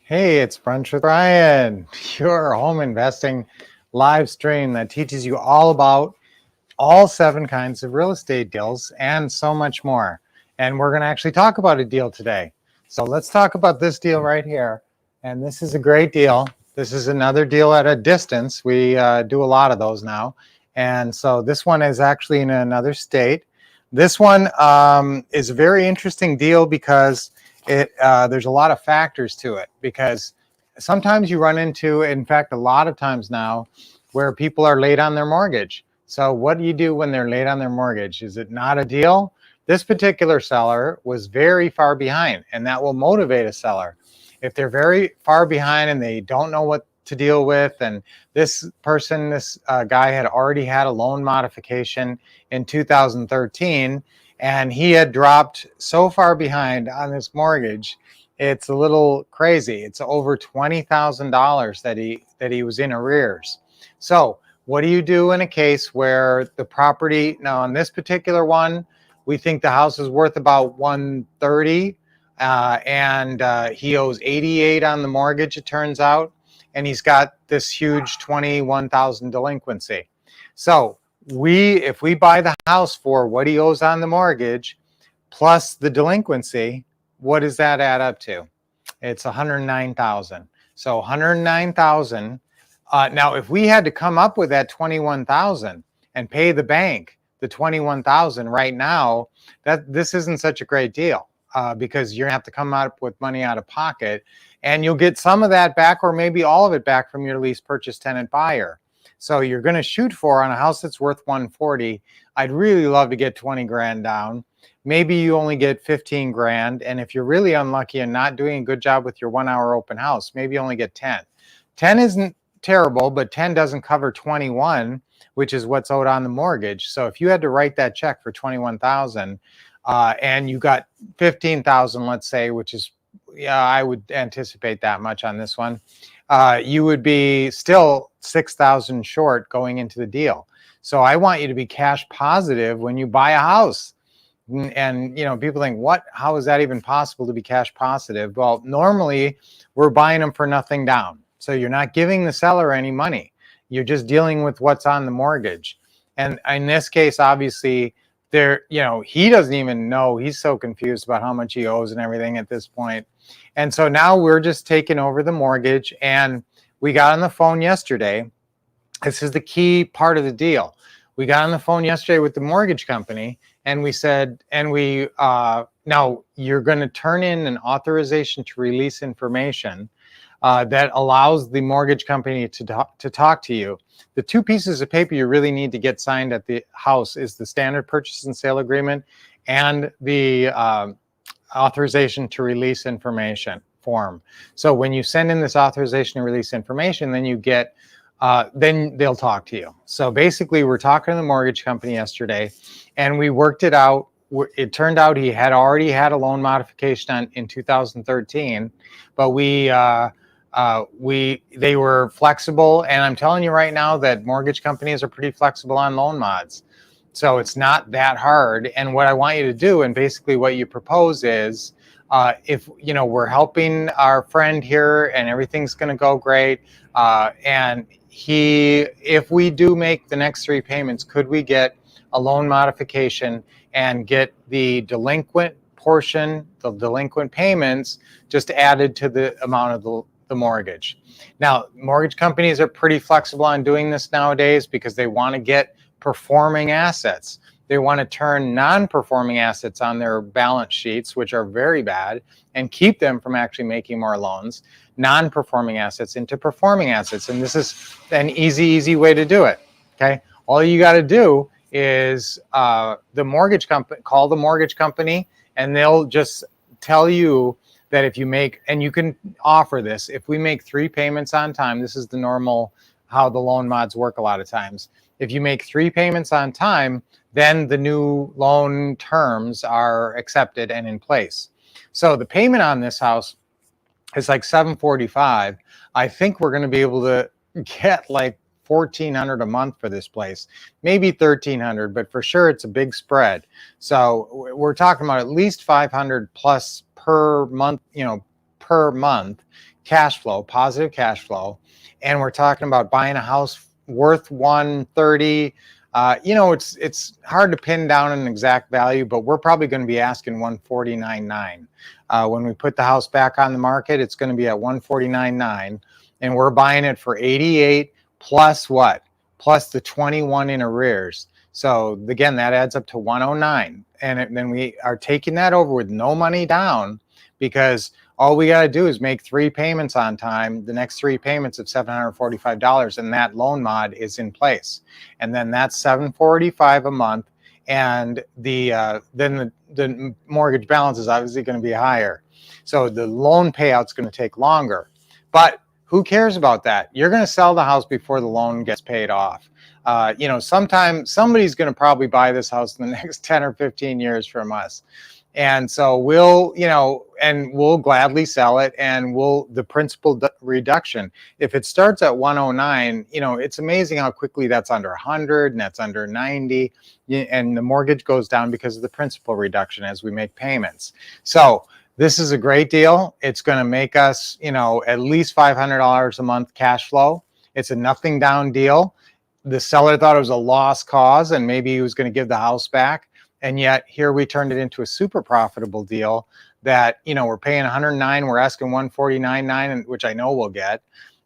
Hey, it's Brunch with Brian, your home investing live stream that teaches you all about all 7 kinds of real estate deals and so much more. And we're going to actually talk about a deal today. So let's talk about this deal right here. And this is a great deal. This is another deal at a distance. We do a lot of those now. And so this one is actually in another state. This one is a very interesting deal because there's a lot of factors to it, because sometimes you run into, in fact, a lot of times now, where people are late on their mortgage. So what do you do when they're late on their mortgage? Is it not a deal? This particular seller was very far behind, and that will motivate a seller. If they're very far behind and they don't know what to deal with, and this guy had already had a loan modification in 2013, and he had dropped so far behind on this mortgage, it's a little crazy. It's over $20,000 that he was in arrears. So what do you do in a case where the property, now on this particular one, we think the house is worth about 130, and he owes 88 on the mortgage, it turns out, and he's got this huge 21,000 delinquency. So if we buy the house for what he owes on the mortgage plus the delinquency, what does that add up to? It's 109,000. So 109,000. Now, if we had to come up with that 21,000 and pay the bank the 21,000 right now, this isn't such a great deal, because you're gonna have to come up with money out of pocket, and you'll get some of that back, or maybe all of it back, from your lease purchase tenant buyer. So you're going to shoot for, on a house that's worth 140, I'd really love to get 20 grand down. Maybe you only get 15 grand. And if you're really unlucky and not doing a good job with your 1 hour open house, maybe you only get 10. 10 isn't terrible, but 10 doesn't cover 21, which is what's owed on the mortgage. So if you had to write that check for 21,000, and you got 15,000, let's say, which is, yeah, I would anticipate that much on this one, you would be still 6,000 short going into the deal. So I want you to be cash positive when you buy a house. And people think, how is that even possible to be cash positive? Well, normally we're buying them for nothing down. So you're not giving the seller any money. You're just dealing with what's on the mortgage. And in this case, obviously, he doesn't even know. He's so confused about how much he owes and everything at this point. And so now we're just taking over the mortgage, and we got on the phone yesterday. This is the key part of the deal. We got on the phone yesterday with the mortgage company, and we said, now you're going to turn in an authorization to release information that allows the mortgage company to talk to you. The 2 pieces of paper you really need to get signed at the house is the standard purchase and sale agreement and the authorization to release information form. So when you send in this authorization to release information, then you get, then they'll talk to you. So basically, we're talking to the mortgage company yesterday, and we worked it out. It turned out he had already had a loan modification in 2013, but they were flexible, and I'm telling you right now that mortgage companies are pretty flexible on loan mods. So it's not that hard. And what I want you to do, and basically what you propose is, if we're helping our friend here and everything's going to go great, and if we do make the next 3 payments, could we get a loan modification and get the delinquent portion, the delinquent payments, just added to the amount of the mortgage? Now, mortgage companies are pretty flexible on doing this nowadays because they want to get performing assets. They want to turn non-performing assets on their balance sheets, which are very bad, and keep them from actually making more loans, non-performing assets into performing assets. And this is an easy way to do it. Okay. All you got to do is call the mortgage company, and they'll just tell you that if you make, and you can offer this, if we make 3 payments on time, this is the normal, how the loan mods work a lot of times. If you make 3 payments on time, then the new loan terms are accepted and in place. So the payment on this house is like $745. I think we're going to be able to get like $1,400 a month for this place, maybe $1,300, but for sure it's a big spread. So we're talking about at least $500 plus per month, per month cash flow, positive cash flow, and we're talking about buying a house worth 130. It's hard to pin down an exact value, but we're probably going to be asking 149.9. When we put the house back on the market, it's going to be at 149.9, and we're buying it for 88 plus what? Plus the 21 in arrears. So again, that adds up to 109, and then we are taking that over with no money down, because all we got to do is make 3 payments on time, the next 3 payments of $745, and that loan mod is in place. And then that's $745 a month, and then the mortgage balance is obviously going to be higher. So the loan payout's going to take longer. But who cares about that? You're going to sell the house before the loan gets paid off. Sometime somebody's going to probably buy this house in the next 10 or 15 years from us. And so we'll gladly sell it, and the principal reduction, if it starts at 109, it's amazing how quickly that's under 100 and that's under 90, and the mortgage goes down because of the principal reduction as we make payments. So this is a great deal. It's going to make us, at least $500 a month cash flow. It's a nothing down deal. The seller thought it was a lost cause, and maybe he was going to give the house back. And yet here we turned it into a super profitable deal that, we're paying 109, we're asking 149.9, which I know we'll get.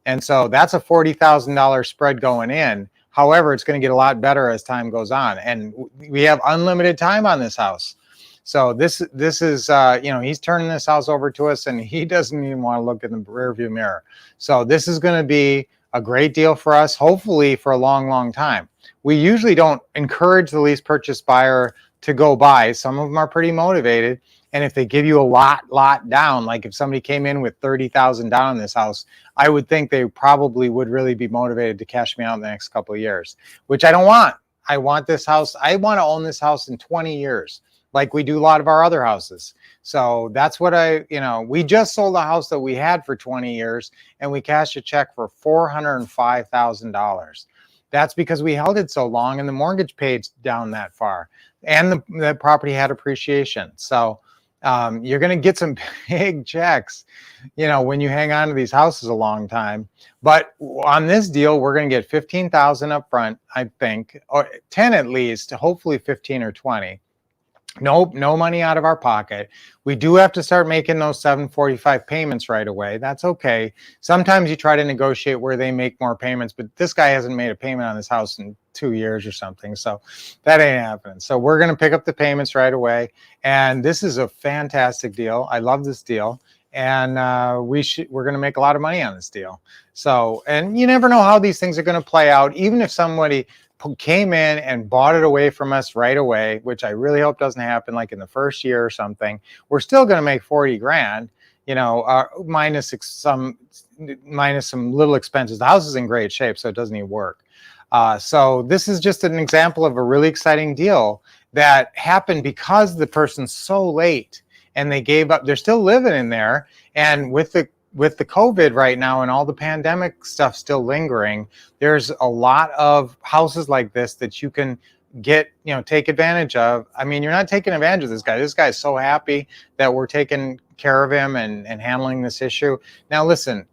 And so that's a $40,000 spread going in. However, it's going to get a lot better as time goes on. And we have unlimited time on this house. So this is, he's turning this house over to us, and he doesn't even want to look in the rearview mirror. So this is going to be a great deal for us, hopefully for a long, long time. We usually don't encourage the lease purchase buyer to go buy. Some of them are pretty motivated, and if they give you a lot down, like if somebody came in with 30,000 down in this house, I would think they probably would really be motivated to cash me out in the next couple of years, which I don't want. I want this house. I want to own this house in 20 years, like we do a lot of our other houses. So that's what we just sold a house that we had for 20 years, and we cashed a check for $405,000. That's because we held it so long, and the mortgage paid down that far, and the property had appreciation. So you're going to get some big checks, when you hang on to these houses a long time. But on this deal, we're going to get $15,000 up front, I think, or 10 at least, hopefully 15 or 20. No money out of our pocket. We do have to start making those $745 payments right away. That's okay. Sometimes you try to negotiate where they make more payments, but this guy hasn't made a payment on this house in 2 years or something, so that ain't happening. So we're going to pick up the payments right away, and this is a fantastic deal. I love this deal, and we're going to make a lot of money on this deal. So, and you never know how these things are going to play out. Even if somebody came in and bought it away from us right away, which I really hope doesn't happen, like in the first year or something, we're still going to make 40 grand, minus some little expenses. The house is in great shape, so it doesn't even work. So this is just an example of a really exciting deal that happened because the person's so late and they gave up. They're still living in there, and with the COVID right now and all the pandemic stuff still lingering, there's a lot of houses like this that you can get, take advantage of. I mean, you're not taking advantage of this guy. This guy's so happy that we're taking care of him and handling this issue. Now, listen,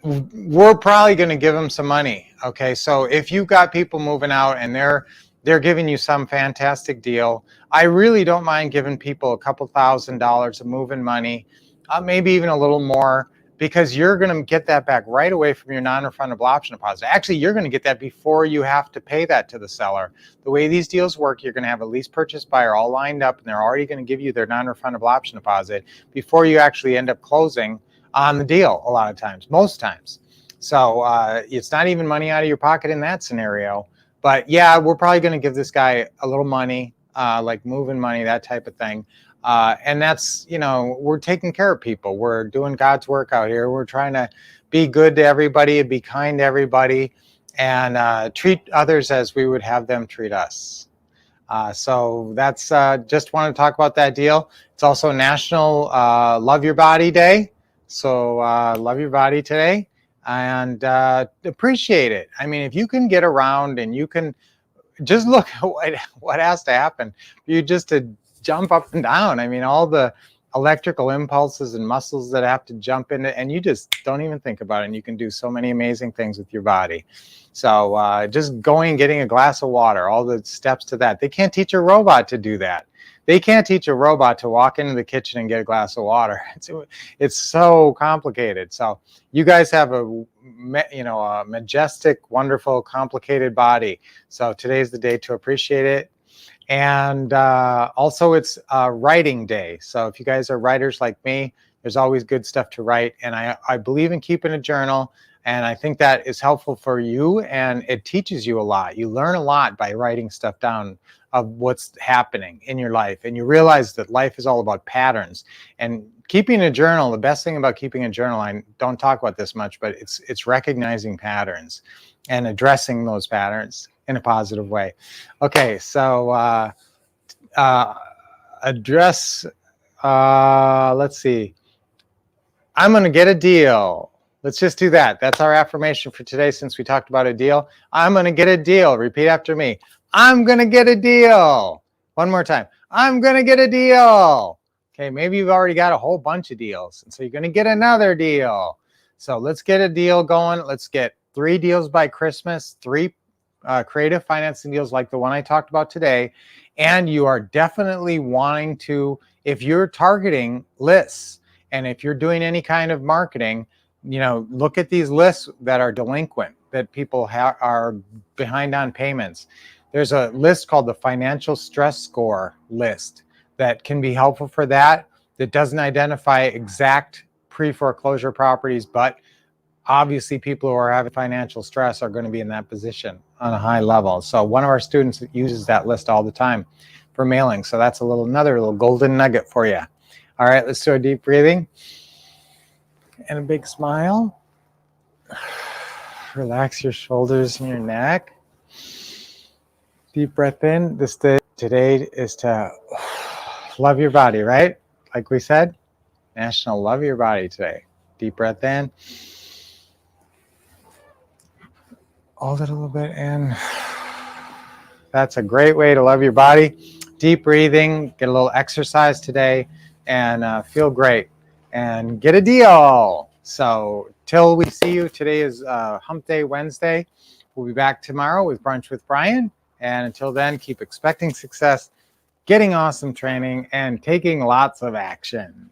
we're probably going to give him some money. Okay. So if you've got people moving out and they're giving you some fantastic deal, I really don't mind giving people a couple $1,000s of move-in money. Maybe even a little more, because you're going to get that back right away from your non-refundable option deposit. Actually, you're going to get that before you have to pay that to the seller. The way these deals work, you're going to have a lease purchase buyer all lined up, and they're already going to give you their non-refundable option deposit before you actually end up closing on the deal a lot of times, most times. So it's not even money out of your pocket in that scenario. But yeah, we're probably going to give this guy a little money, like move-in money, that type of thing. And that's, we're taking care of people. We're doing God's work out here. We're trying to be good to everybody, be kind to everybody, and treat others as we would have them treat us. So that's just want to talk about that deal. It's also National Love Your Body Day. So love your body today, and appreciate it. I mean, if you can get around and you can just look at what has to happen for you just to jump up and down. I mean, all the electrical impulses and muscles that have to jump into, and you just don't even think about it, and you can do so many amazing things with your body. So just going and getting a glass of water, all the steps to that. They can't teach a robot to do that. They can't teach a robot to walk into the kitchen and get a glass of water. It's so complicated. So you guys have a majestic, wonderful, complicated body. So today's the day to appreciate it. And also it's writing day. So if you guys are writers like me, there's always good stuff to write. And I believe in keeping a journal. And I think that is helpful for you, and it teaches you a lot. You learn a lot by writing stuff down of what's happening in your life. And you realize that life is all about patterns. And keeping a journal, the best thing about keeping a journal, I don't talk about this much, but it's recognizing patterns and addressing those patterns in a positive way. Okay, so let's see. I'm going to get a deal. Let's just do that. That's our affirmation for today, since we talked about a deal. I'm going to get a deal. Repeat after me. I'm going to get a deal. One more time. I'm going to get a deal. Okay, maybe you've already got a whole bunch of deals, and so you're going to get another deal. So let's get a deal going. Let's get 3 deals by Christmas, 3 creative financing deals like the one I talked about today. And you are definitely wanting to, if you're targeting lists, and if you're doing any kind of marketing, look at these lists that are delinquent, that people are behind on payments. There's a list called the Financial Stress Score list that can be helpful for that. That doesn't identify exact pre-foreclosure properties, but obviously people who are having financial stress are going to be in that position on a high level. So one of our students uses that list all the time for mailing. So that's another little golden nugget for you. All right, let's do a deep breathing. And a big smile. Relax your shoulders and your neck. Deep breath in. Today is to love your body, right? Like we said, National Love Your Body today. Deep breath in. Hold it a little bit in. That's a great way to love your body. Deep breathing. Get a little exercise today and feel great. And get a deal. So till we see you, today is Hump Day Wednesday. We'll be back tomorrow with Brunch with Brian. And until then, keep expecting success, getting awesome training, and taking lots of action.